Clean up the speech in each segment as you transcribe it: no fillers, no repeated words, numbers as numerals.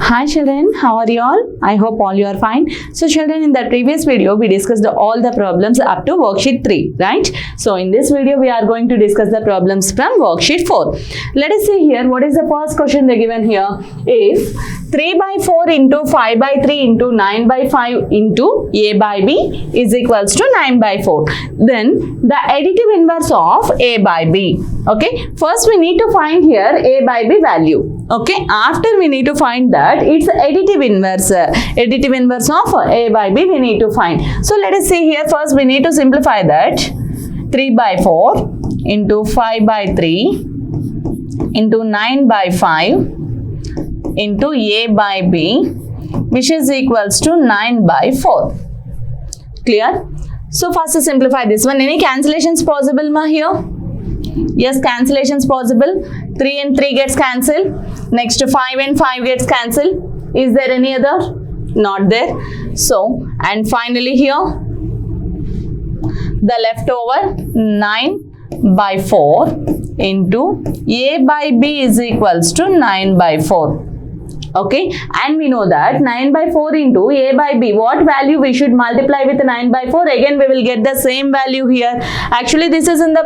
Hi children, how are you all? I hope all you are fine. So children, in the previous video we discussed all the problems up to worksheet 3, right? So in this video we are going to discuss the problems from worksheet 4. Let us see here what is the first question they given here. If 3 by 4 into 5 by 3 into 9 by 5 into a by b is equals to 9 by 4, then the additive inverse of a by b. Okay, first we need to find here a by b value. Okay, after we need to find that its additive inverse of a by b we need to find. So let us see here, first we need to simplify that. 3 by 4 into 5 by 3 into 9 by 5 into a by b, which is equals to 9 by 4. Clear? So first to simplify this one. Any cancellations possible ma here? Yes, cancellations possible. 3 and 3 gets cancelled. Next 5 and 5 gets cancelled. Is there any other? Not there. So, and finally here, the leftover 9 by 4 into a by b is equals to 9 by 4. Okay, and we know that 9 by 4 into a by b, what value we should multiply with 9 by 4? Again we will get the same value here. Actually this is in the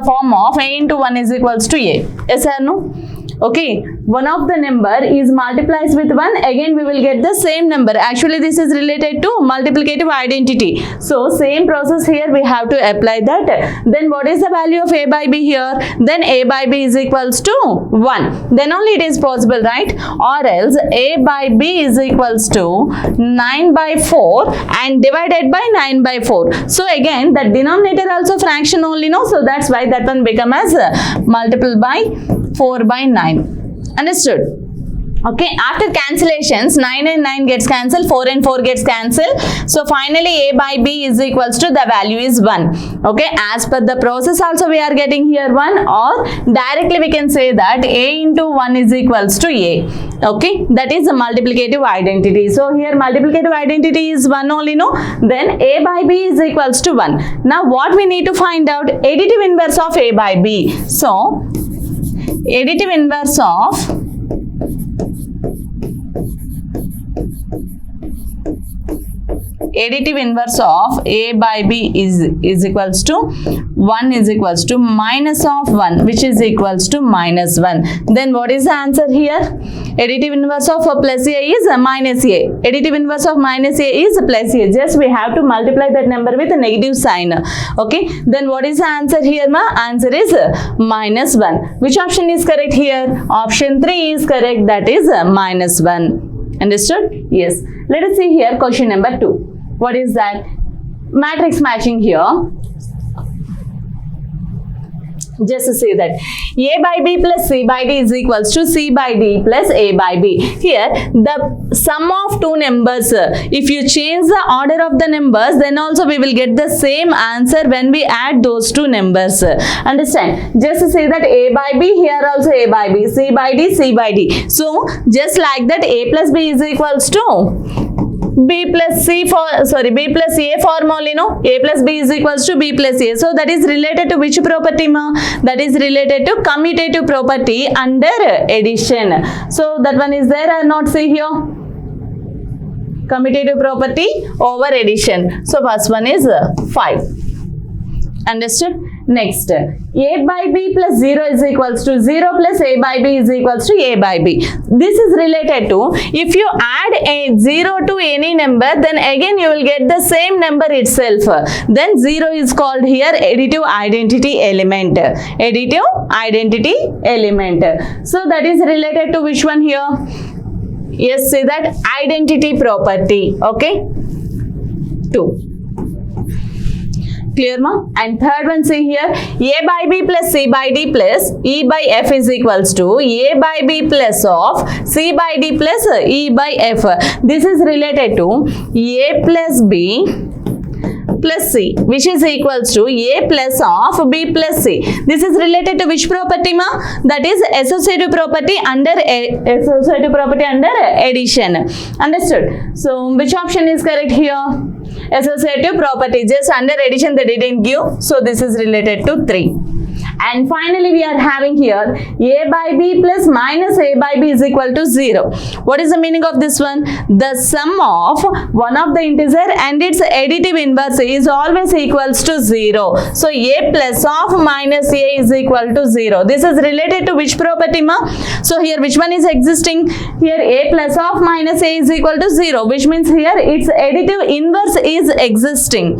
form of a into 1 is equals to a. Yes or no? Okay, one of the number is multiplies with 1, again we will get the same number. Actually this is related to multiplicative identity. So same process here we have to apply that. Then what is the value of a by b here? Then a by b is equals to 1. Then only it is possible, right? Or else a by b is equals to 9 by 4 and divided by 9 by 4. So again the denominator also fraction only, no? So that's why that one become as multiple by 4 by 9. Understood? Okay, after cancellations 9 and 9 gets cancelled, 4 and 4 gets cancelled. So finally a by b is equals to the value is 1. Okay, as per the process also we are getting here 1, or directly we can say that a into 1 is equals to a. Okay, that is a multiplicative identity. So here multiplicative identity is 1 only, no? Then a by b is equals to 1. Now what we need to find out? Additive inverse of a by b. So additive inverse of a by b is equals to 1 is equals to minus of 1, which is equals to minus 1. Then what is the answer here? Additive inverse of plus a is minus a. Additive inverse of minus a is plus a. Just we have to multiply that number with a negative sign. Okay. Then what is the answer here, ma? Answer is minus 1. Which option is correct here? Option 3 is correct. That is minus 1. Understood? Yes. Let us see here question number 2. What is that? Matrix matching here. Just to say that a by b plus c by d is equals to c by d plus a by b. Here the sum of two numbers, if you change the order of the numbers, then also we will get the same answer when we add those two numbers. Understand? Just to say that a by b, here also a by b, c by d, c by d. So just like that a plus b is equals to b plus c b plus a form only, no? A plus b is equals to b plus a. So that is related to which property, ma? That is related to commutative property under addition. So that one is there or not? See here, commutative property over addition. So first one is 5. Understood? Next, a by b plus 0 is equals to 0 plus a by b is equals to a by b. This is related to if you add a 0 to any number, then again you will get the same number itself. Then 0 is called here additive identity element. Additive identity element. So that is related to which one here? Yes, say that identity property. Okay? 2. Clear, ma? And third one, see here, a by b plus c by d plus e by f is equals to a by b plus of c by d plus e by f. This is related to a plus b plus c, which is equals to a plus of b plus c. This is related to which property, ma? That is associative property under addition. Understood? So which option is correct here? Associative property. Just under addition they didn't give, so this is related to 3. And finally we are having here a by b plus minus a by b is equal to 0. What is the meaning of this one? The sum of one of the integer and its additive inverse is always equals to 0. So a plus of minus a is equal to 0. This is related to which property, ma? So here which one is existing? Here a plus of minus a is equal to 0, which means here its additive inverse is existing.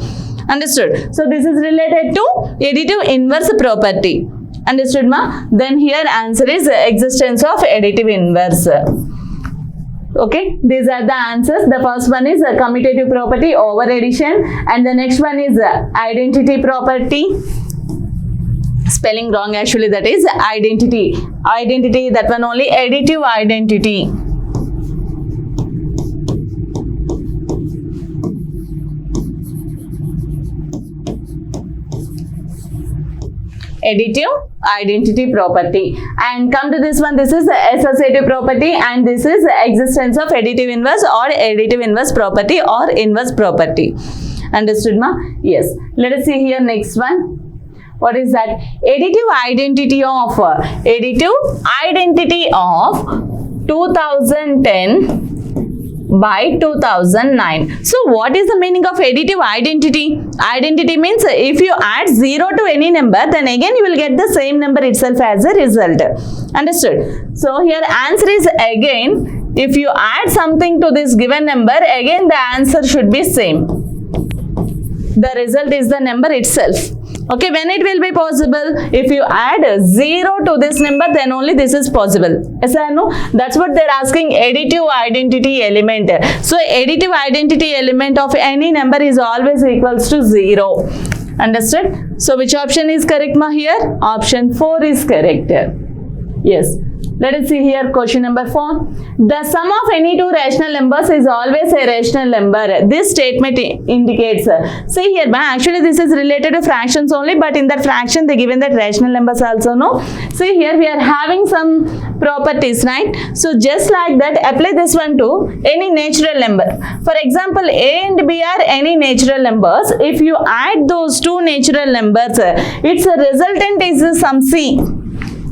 Understood? So this is related to additive inverse property. Understood, ma? Then here answer is existence of additive inverse. Okay, these are the answers. The first one is commutative property over addition, and the next one is identity property. Spelling wrong actually, that is identity. Identity, that one only, additive identity. Additive identity property. And come to this one, this is associative property, and this is existence of additive inverse or additive inverse property or inverse property. Understood, ma? Yes. Let us see here next one. What is that? Additive identity of 2010 by 2009. So what is the meaning of additive identity? Identity means if you add 0 to any number, then again you will get the same number itself as a result. Understood? So here answer is again, if you add something to this given number, again the answer should be same. The result is the number itself. Okay, when it will be possible? If you add 0 to this number, then only this is possible. Yes or no? That's what they're asking, additive identity element. So additive identity element of any number is always equals to 0. Understood? So which option is correct, ma? Here option 4 is correct. Yes. Let us see here question number 4. The sum of any two rational numbers is always a rational number. This statement indicates. See here, actually this is related to fractions only, but in that fraction they given that rational numbers also, no? See here we are having some properties, right? So just like that, apply this one to any natural number. For example, a and b are any natural numbers. If you add those two natural numbers, its resultant is some c.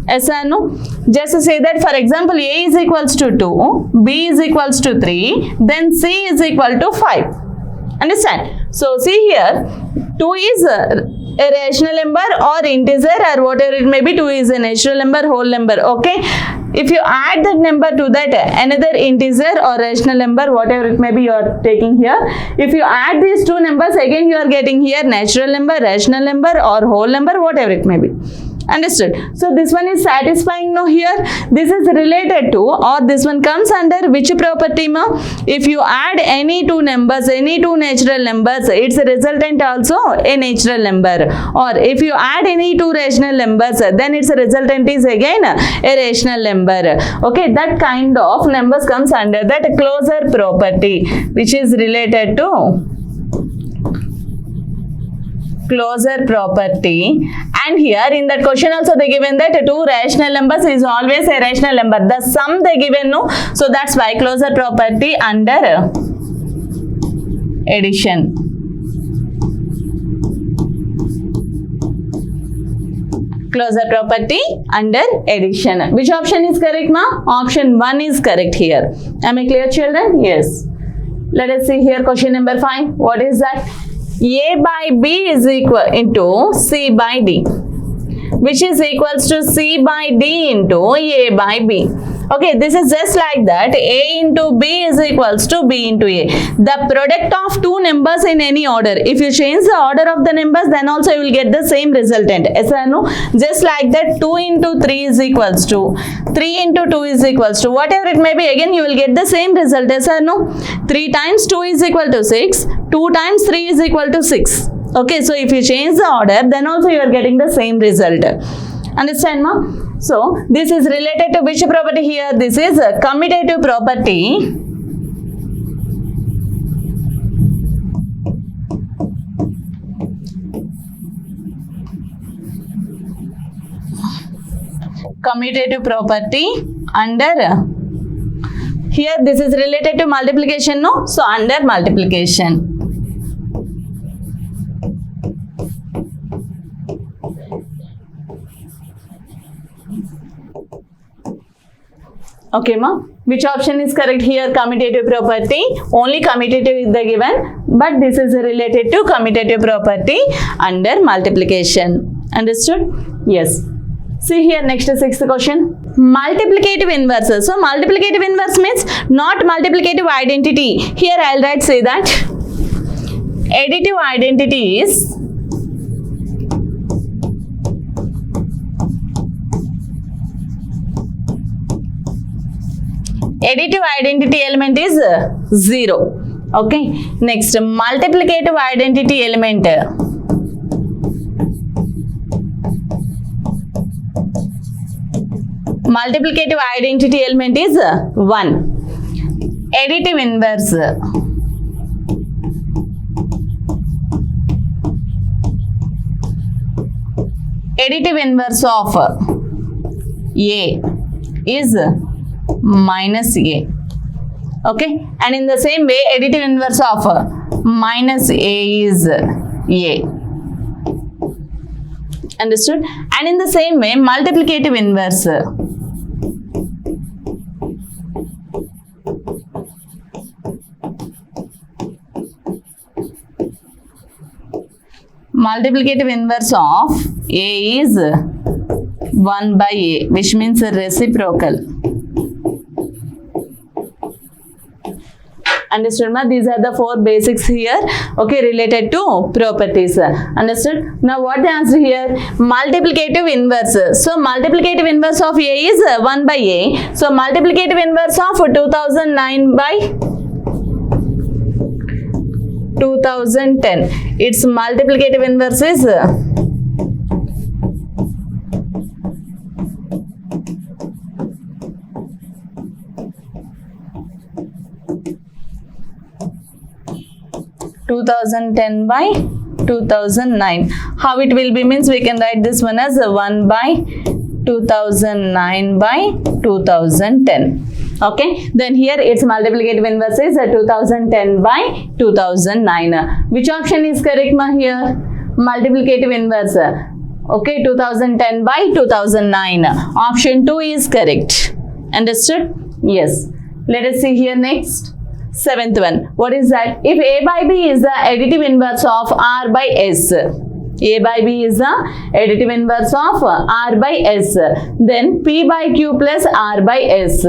Yes or no? Just to say that, for example, a is equals to 2, b is equals to 3, then c is equal to 5. Understand? So see here, 2 is a rational number or integer or whatever it may be. 2 is a natural number, whole number. Okay, if you add that number to that another integer or rational number, whatever it may be, you are taking here. If you add these two numbers, again you are getting here natural number, rational number or whole number, whatever it may be. Understood? So this one is satisfying, no? Here this is related to, or this one comes under which property, ma? If you add any two numbers, any two natural numbers, its resultant also a natural number. Or if you add any two rational numbers, then its resultant is again a rational number. Okay, that kind of numbers comes under that closure property, which is related to closure property. And here in that question also they given that two rational numbers is always a rational number. The sum they given, no? So that's why closure property under addition. Closure property under addition. Which option is correct, ma? Option 1 is correct here. Am I clear, children? Yes. Let us see here question number 5. What is that? A by B is equal into C by D, which is equals to C by D into A by B. Okay, this is just like that. A into B is equals to B into A. The product of two numbers in any order. If you change the order of the numbers, then also you will get the same resultant. Yes or no? Just like that, 2 into 3 is equals to 3 into 2 is equals to whatever it may be. Again, you will get the same result. Yes or no? 3 times 2 is equal to 6. 2 times 3 is equal to 6. Okay, so if you change the order, then also you are getting the same result. Understand, ma? So this is related to which property here? This is a commutative property. Commutative property under, here this is related to multiplication, no? So under multiplication. Okay, ma. Which option is correct here? Commutative property. Only commutative is the given, but this is related to commutative property under multiplication. Understood? Yes. See here, next sixth question. Multiplicative inverses. So multiplicative inverse means not multiplicative identity. Here I'll write, say that additive identity is additive identity element is 0. Okay. Next, multiplicative identity element. Multiplicative identity element is 1. Additive inverse. Additive inverse of A is minus A. Okay. And in the same way, additive inverse of minus A is A. Understood? And in the same way, multiplicative inverse. Multiplicative inverse of A is 1 by A, which means reciprocal. Understood, ma? These are the 4 basics here, okay, related to properties. Understood? Now, what the answer here? Multiplicative inverse. So, multiplicative inverse of A is 1 by A. So, multiplicative inverse of 2009 by 2010. Its multiplicative inverse is 2010 by 2009. How it will be means we can write this one as 1 by 2009 by 2010. Okay, then here its multiplicative inverse is 2010 by 2009. Which option is correct, ma? Here multiplicative inverse. Okay, 2010 by 2009. Option 2 is correct. Understood? Yes. Let us see here next. 7th one. What is that? If A by B is the additive inverse of R by S. A by B is the additive inverse of R by S. Then P by Q plus R by S.